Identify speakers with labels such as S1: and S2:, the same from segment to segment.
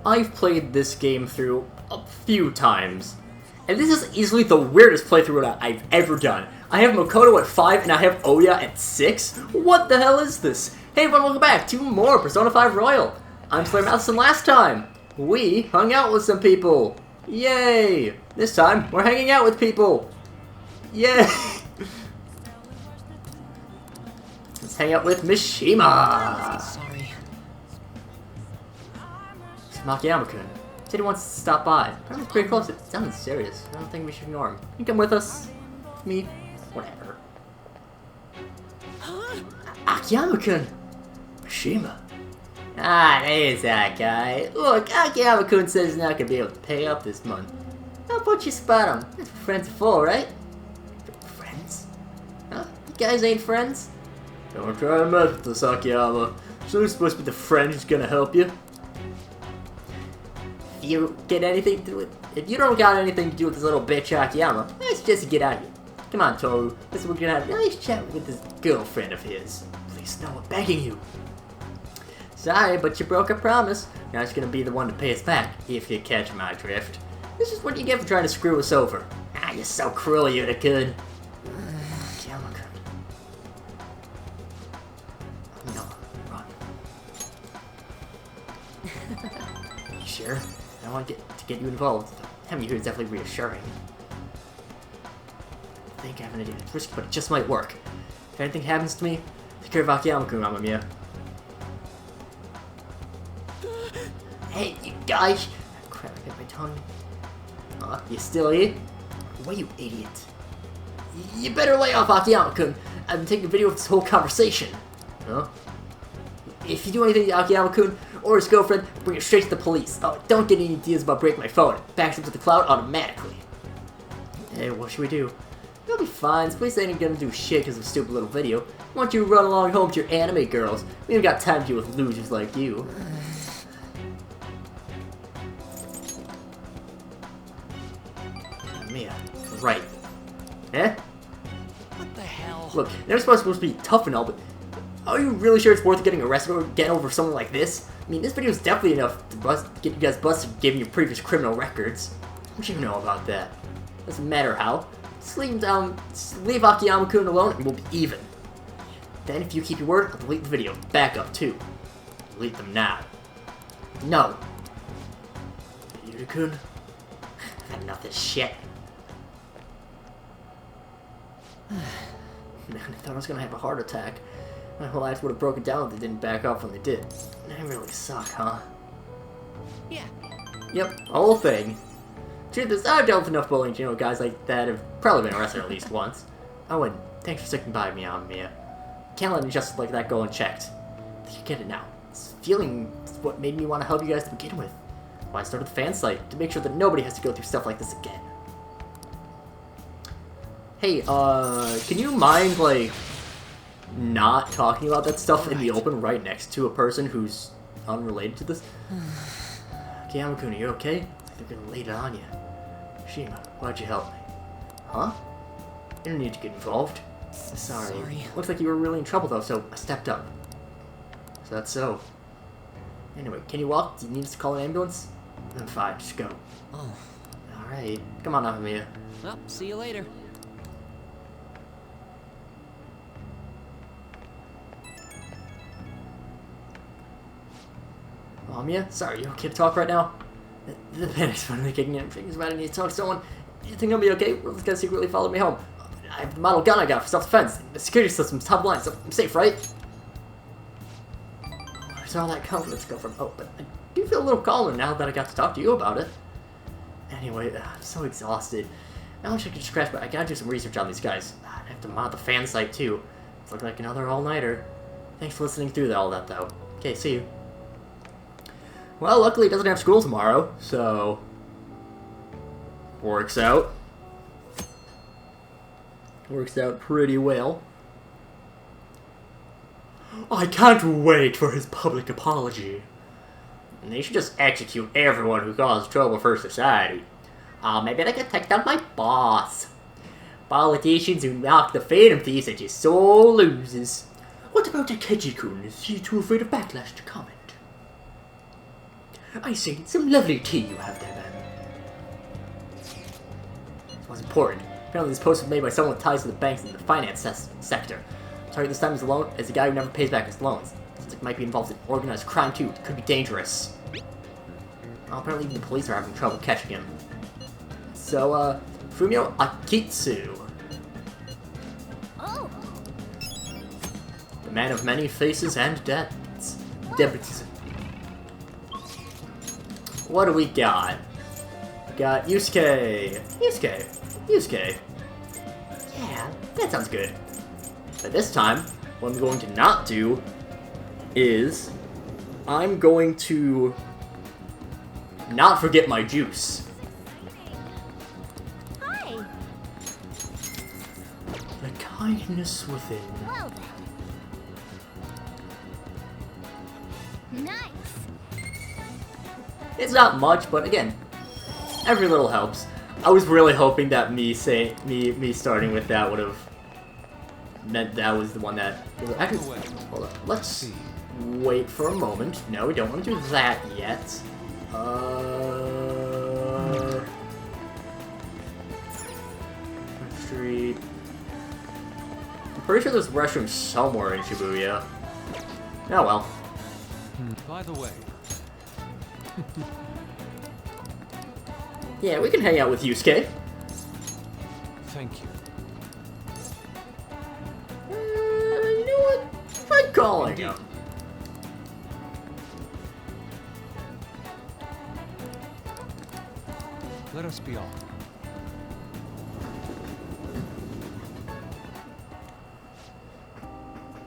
S1: I've played this game through a few times, and this is easily the weirdest playthrough I've ever done. I have Makoto at 5, and I have Oya at 6? What the hell is this? Hey everyone, welcome back to more Persona 5 Royal. I'm SlayerMathis, and last time, we hung out with some people. Yay! This time, we're hanging out with people. Yay! Let's hang out with Mishima.
S2: Sorry.
S1: It's Makiyama-kun. Said he wants to stop by. Probably pretty close. It sounds serious. I don't think we should ignore him. You can come with us. With me. Whatever. Akiyama-kun! Mishima. Ah, there's that guy. Look, Akiyama-kun says he's not gonna be able to pay up this month. How about you spot him? That's what friends are for, right? Friends? Huh? You guys ain't friends? Don't try to mess with us, Akiyama. So he's supposed to be the friend who's gonna help you? If you get anything to do with... If you don't got anything to do with this little bitch Akiyama, I suggest you get out of here. Come on, Toru. This is we're gonna have a nice chat with this girlfriend of his. Please, no, I'm begging you. Sorry, but you broke a promise. Now it's gonna be the one to pay us back, if you catch my drift. This is what you get for trying to screw us over. Ah, you're so cruel, Yusuke. Akiyama-kun. No, run. You sure? I don't want to get you involved. Having you here is definitely reassuring. I think having to do this risk, but it just might work. If anything happens to me, take care of Akiyama-kun, Mamma Mia. Hey, you guys! Crap, I hit my tongue. You still here? Why, you idiot? You better lay off, Akiyama-kun. I've been taking a video of this whole conversation. Huh? If you do anything to Akiyama-kun or his girlfriend, bring it straight to the police. Oh, don't get any ideas about breaking my phone. It backs up to the cloud automatically. Hey, what should we do? You'll be fine. This place ain't gonna do shit because of a stupid little video. Why don't you run along home to your anime girls? We ain't got time to deal with losers like you. Mia, right. Eh?
S2: What the hell?
S1: Look, they're supposed to be tough and all, but are you really sure it's worth getting arrested or getting over something like this? I mean, this video is definitely enough to get you guys busted given your previous criminal records. What do you know about that? Doesn't matter how. Just leave Akiyama-kun alone and we'll be even. Then, if you keep your word, I'll delete the video. Back up, too. Delete them now. No. Yusuke-kun? I've had enough of this shit. Man, I thought I was gonna have a heart attack. My whole life would have broken down if they didn't back off when they did. They really suck, huh?
S2: Yeah.
S1: Yep, whole thing. Truth is, I've dealt with enough bullying, you know, guys like that have probably been arrested at least once. Oh, and thanks for sticking by me, Mia. Can't let injustice like that go unchecked. You get it now. This feeling is what made me want to help you guys to begin with. Why I started the fan site, to make sure that nobody has to go through stuff like this again. Hey, can you mind, like, not talking about that stuff in the open right next to a person who's unrelated to this? Akiyama-kun, are you okay? They're gonna lay it on you. Shima, why'd you help me? Huh? You don't need to get involved. Sorry. Looks like you were really in trouble though, so I stepped up. So that's so. Anyway, can you walk? Do you need us to call an ambulance? Then fine, just go.
S2: Oh.
S1: Alright. Come on, Amamiya.
S2: Well, see you later.
S1: Mia? Sorry, you okay to talk right now? The panic's finally kicking in. Things about I need to talk to someone. You think I'll be okay? Well, this guy secretly followed me home. I have the model gun I got for self-defense. The security system's top line, so I'm safe, right? Where's all that confidence go from? Oh, but I do feel a little calmer now that I got to talk to you about it. Anyway, I'm so exhausted. I wish I could just crash, but I gotta do some research on these guys. I have to mod the fan site, too. It's looking like another all-nighter. Thanks for listening through all that, though. Okay, see you. Well, luckily he doesn't have school tomorrow, so... Works out. Works out pretty well. I can't wait for his public apology. And they should just execute everyone who caused trouble for society. Maybe they could take down my boss. Politicians who knock the Phantom Thieves and your soul loses. What about Akechi-kun? Is he too afraid of backlash to comment? I say, some lovely tea you have there, man. It was important. Apparently this post was made by someone with ties to the banks and the finance sector. Target this time is the guy who never pays back his loans. Seems like he might be involved in organized crime too. It could be dangerous. Well, apparently even the police are having trouble catching him. So, Fumio Akitsu.
S3: Oh.
S1: The man of many faces and debts. What do we got? We got Yusuke. Yusuke. Yeah, that sounds good. But this time, what I'm going to not do is I'm going to not forget my juice.
S3: Hi.
S1: The kindness within.
S3: Well then. Nice.
S1: It's not much, but again, every little helps. I was really hoping that me starting with that would have meant that was the one that. Actually, hold on. Let's wait for a moment. No, we don't want to do that yet. Street. I'm pretty sure there's restrooms somewhere in Shibuya. Oh well.
S2: By the way.
S1: Yeah, we can hang out with Yusuke.
S2: Thank you.
S1: You know what? Try calling him.
S2: Let us be off.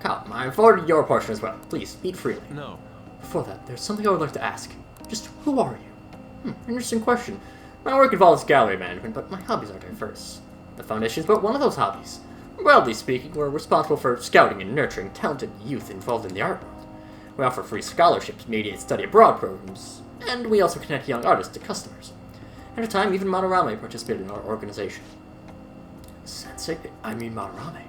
S1: Come, I forwarded your portion as well. Please, speak freely.
S2: No.
S1: Before that, there's something I would like to ask. Just who are you? Interesting question. My work involves gallery management, but my hobbies are diverse. The Foundation is but one of those hobbies. Broadly speaking, we're responsible for scouting and nurturing talented youth involved in the art world. We offer free scholarships, mediate study abroad programs, and we also connect young artists to customers. At a time, even Madarame participated in our organization. Sensei, I mean Madarame.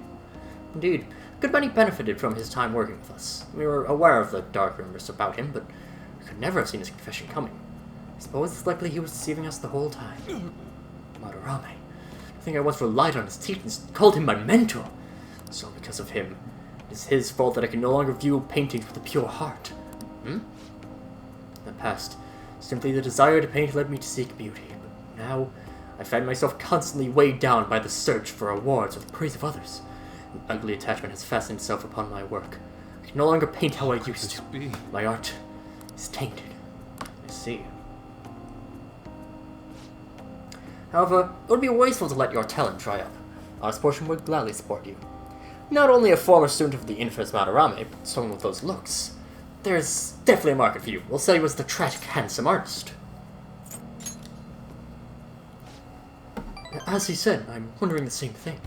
S1: Indeed, good many benefited from his time working with us. We were aware of the dark rumors about him, but we could never have seen his confession coming. I suppose it's likely he was deceiving us the whole time. Madarame. I think I once relied on his teachings and called him my mentor. So because of him, it is his fault that I can no longer view paintings with a pure heart. In the past, simply the desire to paint led me to seek beauty, but now I find myself constantly weighed down by the search for awards or the praise of others. An ugly attachment has fastened itself upon my work. I can no longer paint how I used to. My art is tainted. I see. However, it would be wasteful to let your talent dry up. Our portion would gladly support you. Not only a former student of the infamous Madarame, but someone with those looks. There's definitely a market for you. We'll sell you as the tragic, handsome artist. As he said, I'm wondering the same thing.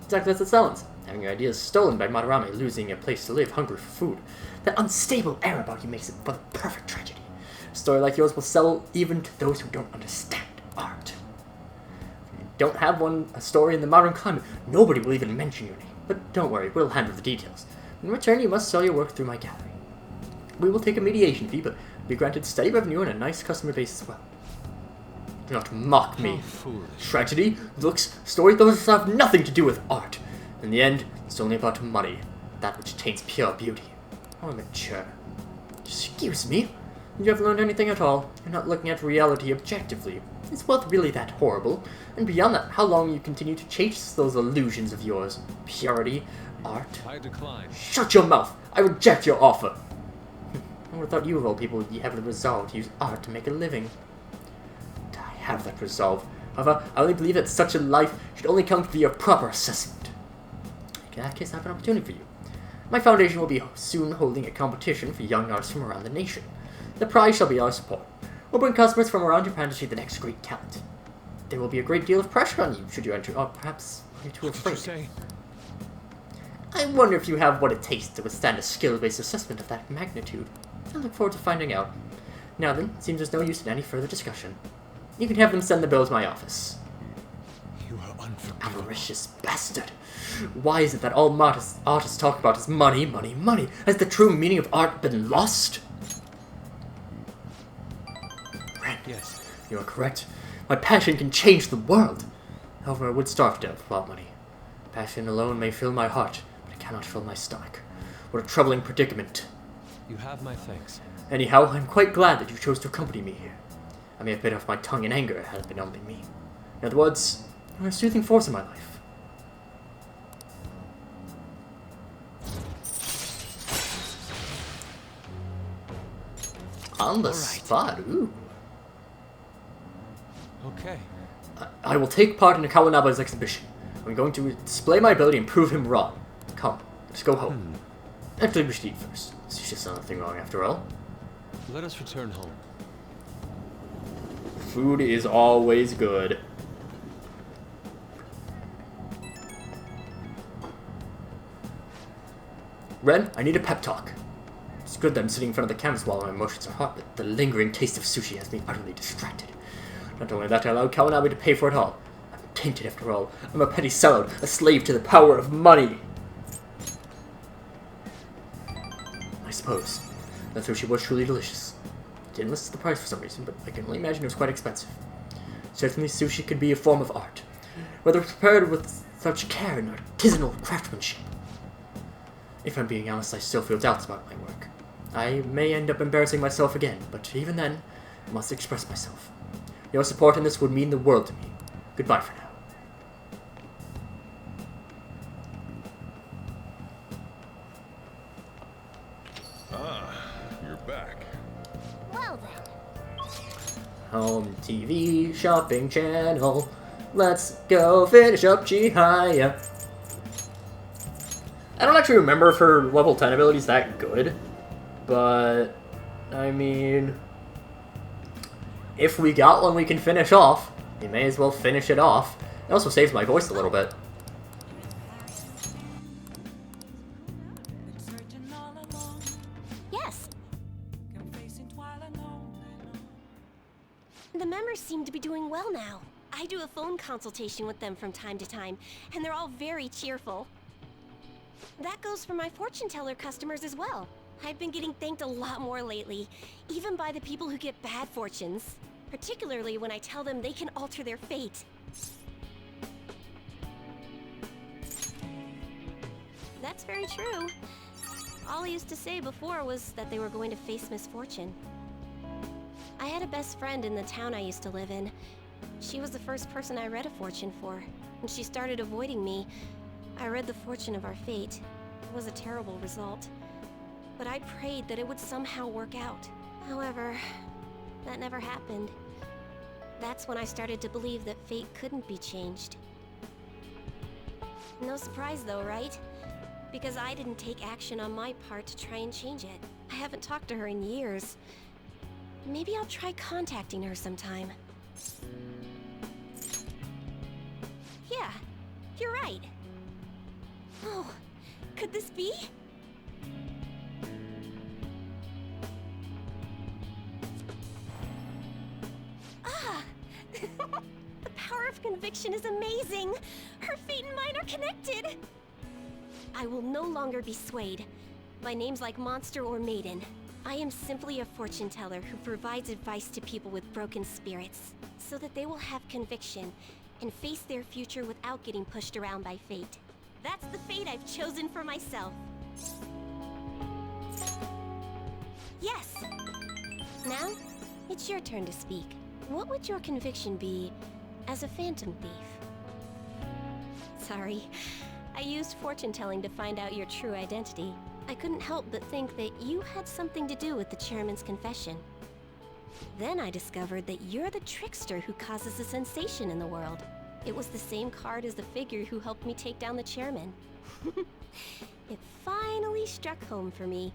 S1: Exactly as it sounds. Having your ideas stolen by Madarame, losing a place to live, hungry for food. That unstable air about you makes it but a perfect tragedy. A story like yours will sell even to those who don't understand art. If you don't have a story in the modern climate, nobody will even mention your name. But don't worry, we'll handle the details. In return, you must sell your work through my gallery. We will take a mediation fee, but be granted steady revenue and a nice customer base as well. Do not mock me. Tragedy, looks, story, those have nothing to do with art. In the end, it's only about money, that which taints pure beauty. How immature. Excuse me? You haven't learned anything at all. You're not looking at reality objectively. Is wealth really that horrible? And beyond that, how long you continue to chase those illusions of yours? Purity, art.
S2: I decline.
S1: Shut your mouth! I reject your offer! I would have thought you of all people would have the resolve to use art to make a living. I have that resolve. However, I only believe that such a life should only come via proper assessment. In that case, I have an opportunity for you. My foundation will be soon holding a competition for young artists from around the nation. The prize shall be our support. We'll bring customers from around Japan to see the next great talent. There will be a great deal of pressure on you should you enter, or perhaps you're too afraid.
S2: What did you say?
S1: I wonder if you have what it takes to withstand a skill-based assessment of that magnitude. I look forward to finding out. Now then, it seems there's no use in any further discussion. You can have them send the bill to my office.
S2: You are unforgivable.
S1: Avaricious bastard! Why is it that all artists talk about is money, money, money? Has the true meaning of art been lost?
S2: Yes.
S1: You are correct. My passion can change the world. However, I would starve to death without money. Passion alone may fill my heart, but it cannot fill my stomach. What a troubling predicament.
S2: You have my thanks.
S1: Anyhow, I'm quite glad that you chose to accompany me here. I may have bit off my tongue in anger had it been only me. In other words, you're a soothing force in my life. On the spot, ooh.
S2: Okay.
S1: I will take part in Kawanaba's exhibition. I'm going to display my ability and prove him wrong. Come, let's go home. Actually, we should eat first. It's just nothing wrong after all.
S2: Let us return home.
S1: Food is always good. Ren, I need a pep talk. It's good that I'm sitting in front of the canvas while my emotions are hot, but the lingering taste of sushi has me utterly distracted. Not only that, I allowed Kawanabe to pay for it all. I'm tainted after all. I'm a petty sellout, a slave to the power of money. I suppose. That sushi was truly delicious. It didn't list the price for some reason, but I can only imagine it was quite expensive. Certainly sushi could be a form of art, whether prepared with such care and artisanal craftsmanship. If I'm being honest, I still feel doubts about my work. I may end up embarrassing myself again, but even then, I must express myself. Your support in this would mean the world to me. Goodbye for now.
S4: You're back.
S3: Well then.
S1: Home TV, shopping channel. Let's go finish up Chihaya. I don't actually remember if her level 10 ability is that good, but I mean, if we got one we can finish off, we may as well finish it off. It also saves my voice a little bit.
S3: Yes. The members seem to be doing well now. I do a phone consultation with them from time to time, and they're all very cheerful. That goes for my fortune teller customers as well. I've been getting thanked a lot more lately, even by the people who get bad fortunes. Particularly when I tell them they can alter their fate. That's very true. All I used to say before was that they were going to face misfortune. I had a best friend in the town I used to live in. She was the first person I read a fortune for. When she started avoiding me, I read the fortune of our fate. It was a terrible result. But I prayed that it would somehow work out. However, that never happened. That's when I started to believe that fate couldn't be changed. No surprise though, right? Because I didn't take action on my part to try and change it. I haven't talked to her in years. Maybe I'll try contacting her sometime. Yeah, you're right. Oh, could this be? Ah! The power of conviction is amazing! Her fate and mine are connected! I will no longer be swayed by names like monster or maiden. I am simply a fortune teller who provides advice to people with broken spirits, so that they will have conviction and face their future without getting pushed around by fate. That's the fate I've chosen for myself. Yes! Now, it's your turn to speak. What would your conviction be as a phantom thief? Sorry, I used fortune telling to find out your true identity. I couldn't help but think that you had something to do with the chairman's confession. Then I discovered that you're the trickster who causes a sensation in the world. It was the same card as the figure who helped me take down the chairman. It finally struck home for me.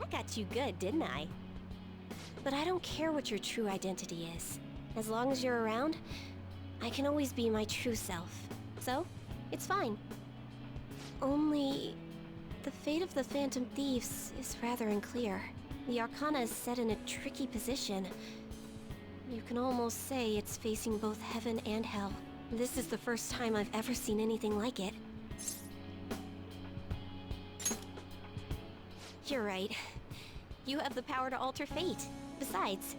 S3: I got you good, didn't I? But I don't care what your true identity is. As long as you're around, I can always be my true self. So, it's fine. Only, the fate of the Phantom Thieves is rather unclear. The Arcana is set in a tricky position. You can almost say it's facing both heaven and hell. This is the first time I've ever seen anything like it. You're right. You have the power to alter fate. Besides,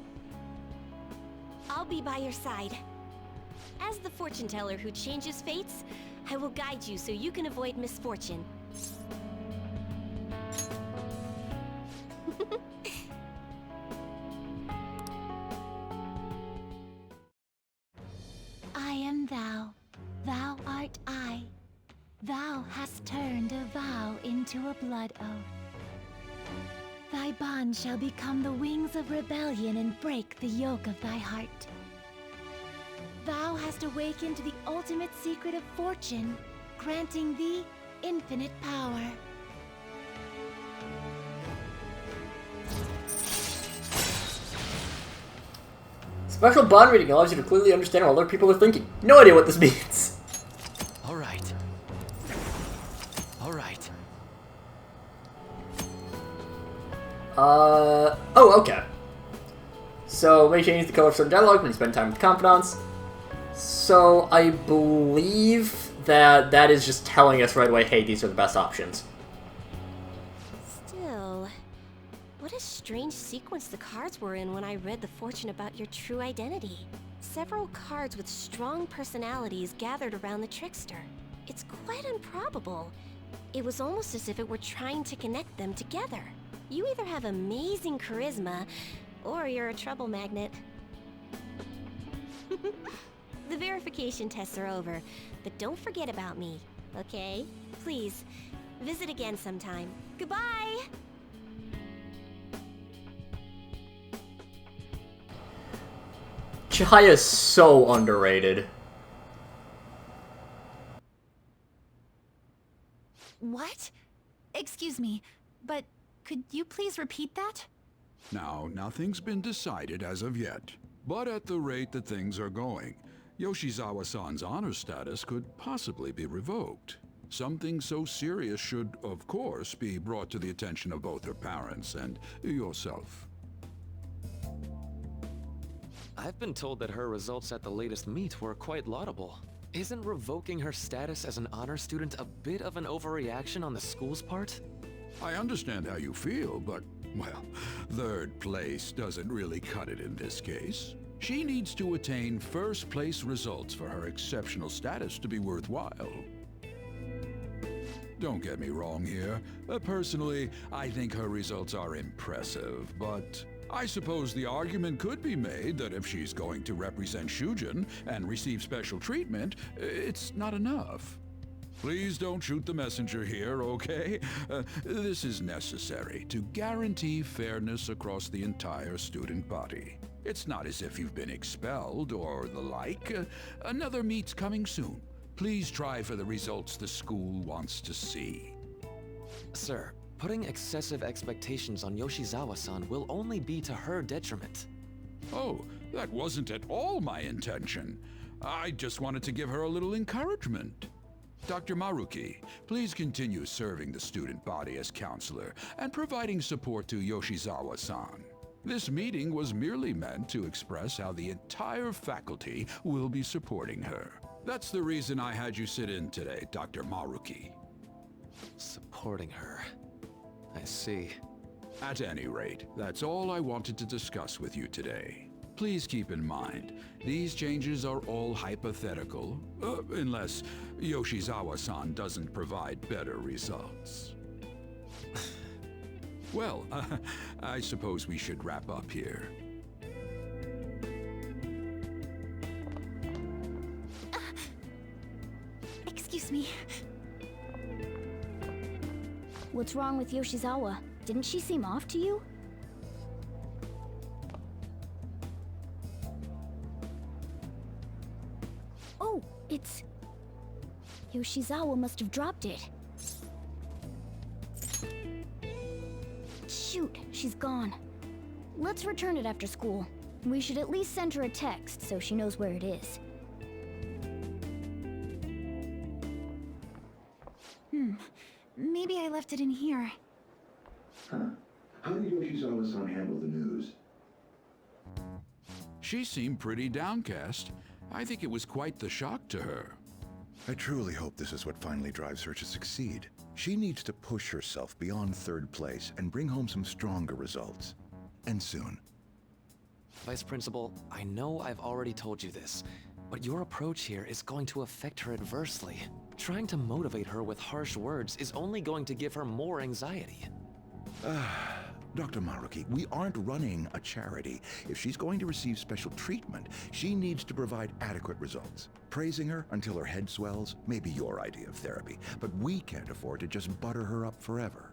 S3: I'll be by your side. As the fortune teller who changes fates, I will guide you so you can avoid misfortune.
S4: I am thou, thou art I. Thou hast turned a vow into a blood oath. Thy bond shall become the wings of rebellion and break the yoke of thy heart. Thou hast awakened to the ultimate secret of fortune, granting thee infinite power.
S1: Special bond reading allows you to clearly understand what other people are thinking. No idea what this means.
S2: All right. All right.
S1: Oh, okay. So, may change the color of certain dialogue when you spend time with confidants. So, I believe that that is just telling us right away, hey, these are the best options.
S3: Still, what a strange sequence the cards were in when I read the fortune about your true identity. Several cards with strong personalities gathered around the trickster. It's quite improbable. It was almost as if it were trying to connect them together. You either have amazing charisma, or you're a trouble magnet. The verification tests are over, but don't forget about me, okay? Please, visit again sometime. Goodbye!
S1: Chihaya is so underrated.
S4: What? Excuse me, but could you please repeat that?
S5: Now, nothing's been decided as of yet, but at the rate that things are going, Yoshizawa-san's honor status could possibly be revoked. Something so serious should, of course, be brought to the attention of both her parents and yourself.
S2: I've been told that her results at the latest meet were quite laudable. Isn't revoking her status as an honor student a bit of an overreaction on the school's part?
S5: I understand how you feel, but, well, third place doesn't really cut it in this case. She needs to attain first place results for her exceptional status to be worthwhile. Don't get me wrong here. Personally, I think her results are impressive, but I suppose the argument could be made that if she's going to represent Shujin and receive special treatment, it's not enough. Please don't shoot the messenger here, okay? This is necessary to guarantee fairness across the entire student body. It's not as if you've been expelled or the like. Another meet's coming soon. Please try for the results the school wants to see.
S2: Sir, putting excessive expectations on Yoshizawa-san will only be to her detriment.
S5: Oh, that wasn't at all my intention. I just wanted to give her a little encouragement. Dr. Maruki, please continue serving the student body as counselor and providing support to Yoshizawa-san. This meeting was merely meant to express how the entire faculty will be supporting her. That's the reason I had you sit in today, Dr. Maruki.
S2: Supporting her. I see.
S5: At any rate, that's all I wanted to discuss with you today. Please keep in mind, these changes are all hypothetical, unless Yoshizawa-san doesn't provide better results. Well, I suppose we should wrap up here.
S4: Excuse me.
S6: What's wrong with Yoshizawa? Didn't she seem off to you? Oh, it's... Yoshizawa must have dropped it. Shoot, she's gone. Let's return it after school. We should at least send her a text so she knows where it is.
S4: Maybe I left it in here.
S7: Huh? How did Yoshizawa-san handle the news?
S5: She seemed pretty downcast. I think it was quite the shock to her.
S8: I truly hope this is what finally drives her to succeed.
S7: She needs to push herself beyond third place and bring home some stronger results. And soon.
S2: Vice Principal, I know I've already told you this, but your approach here is going to affect her adversely. Trying to motivate her with harsh words is only going to give her more anxiety.
S7: Dr. Maruki, we aren't running a charity. If she's going to receive special treatment, she needs to provide adequate results. Praising her until her head swells may be your idea of therapy, but we can't afford to just butter her up forever.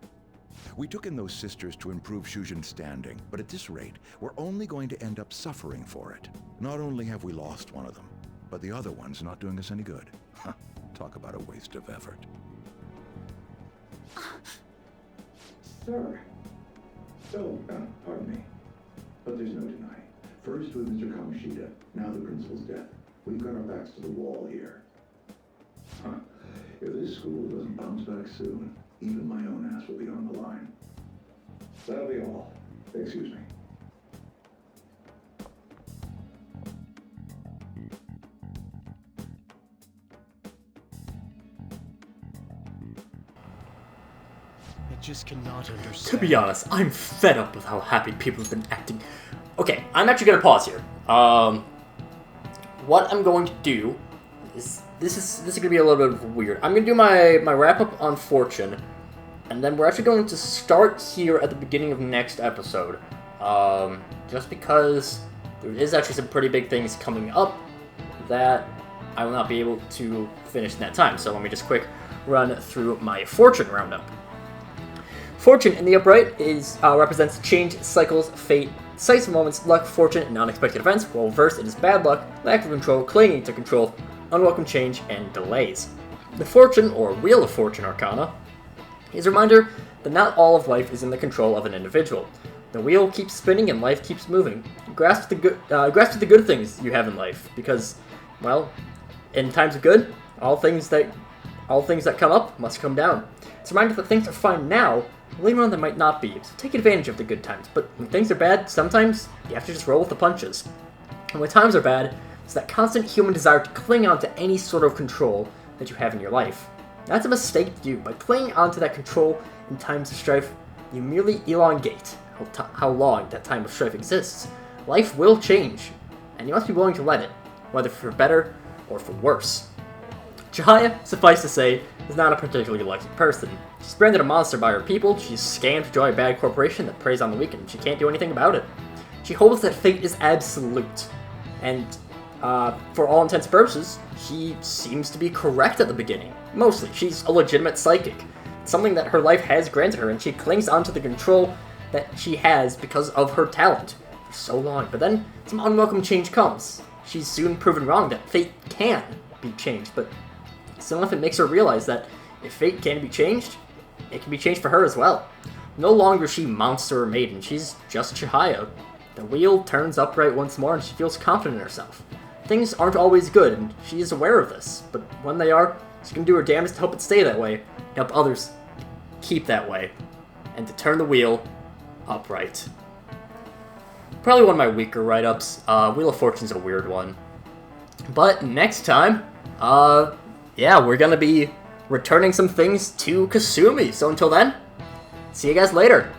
S7: We took in those sisters to improve Shujin's standing, but at this rate, we're only going to end up suffering for it. Not only have we lost one of them, but the other one's not doing us any good. Talk about a waste of effort. Sir. Oh, pardon me. But there's no denying. First with Mr. Kamoshida, now the principal's death. We've got our backs to the wall here. If this school doesn't bounce back soon, even my own ass will be on the line. That'll be all. Excuse me.
S8: I just cannot understand.
S1: To be honest, I'm fed up with how happy people have been acting. Okay, I'm actually gonna pause here. What I'm going to do is this is gonna be a little bit weird. I'm gonna do my wrap up on Fortune, and then we're actually going to start here at the beginning of next episode. Just because there is actually some pretty big things coming up that I will not be able to finish in that time. So let me just quick run through my Fortune roundup. Fortune in the upright represents change, cycles, fate, decisive moments, luck, fortune, and unexpected events, while reversed it is bad luck, lack of control, clinging to control, unwelcome change, and delays. The Fortune, or Wheel of Fortune Arcana, is a reminder that not all of life is in the control of an individual. The wheel keeps spinning and life keeps moving. Grasp the good things you have in life, because, well, in times of good, all things that come up must come down. It's a reminder that things are fine now, later on they might not be, so take advantage of the good times. But when things are bad, sometimes you have to just roll with the punches. And when times are bad, it's that constant human desire to cling on to any sort of control that you have in your life. That's a mistake to do. By clinging onto that control in times of strife, you merely elongate how long that time of strife exists. Life will change, and you must be willing to let it, whether for better or for worse. Chihaya, suffice to say, is not a particularly lucky person. She's branded a monster by her people, she's scammed to join a bad corporation that preys on the weak, and she can't do anything about it. She holds that fate is absolute, and for all intents and purposes, she seems to be correct at the beginning. Mostly, she's a legitimate psychic, something that her life has granted her, and she clings onto the control that she has because of her talent for so long. But then, some unwelcome change comes. She's soon proven wrong that fate can be changed, but still enough it makes her realize that if fate can be changed, it can be changed for her as well. No longer is she monster or maiden, she's just Chihaya. The wheel turns upright once more and she feels confident in herself. Things aren't always good, and she is aware of this, but when they are, she can do her damnedest to help it stay that way, and help others keep that way, and to turn the wheel upright. Probably one of my weaker write-ups. Wheel of Fortune's a weird one. But next time, yeah, we're gonna be returning some things to Kasumi. So until then, see you guys later.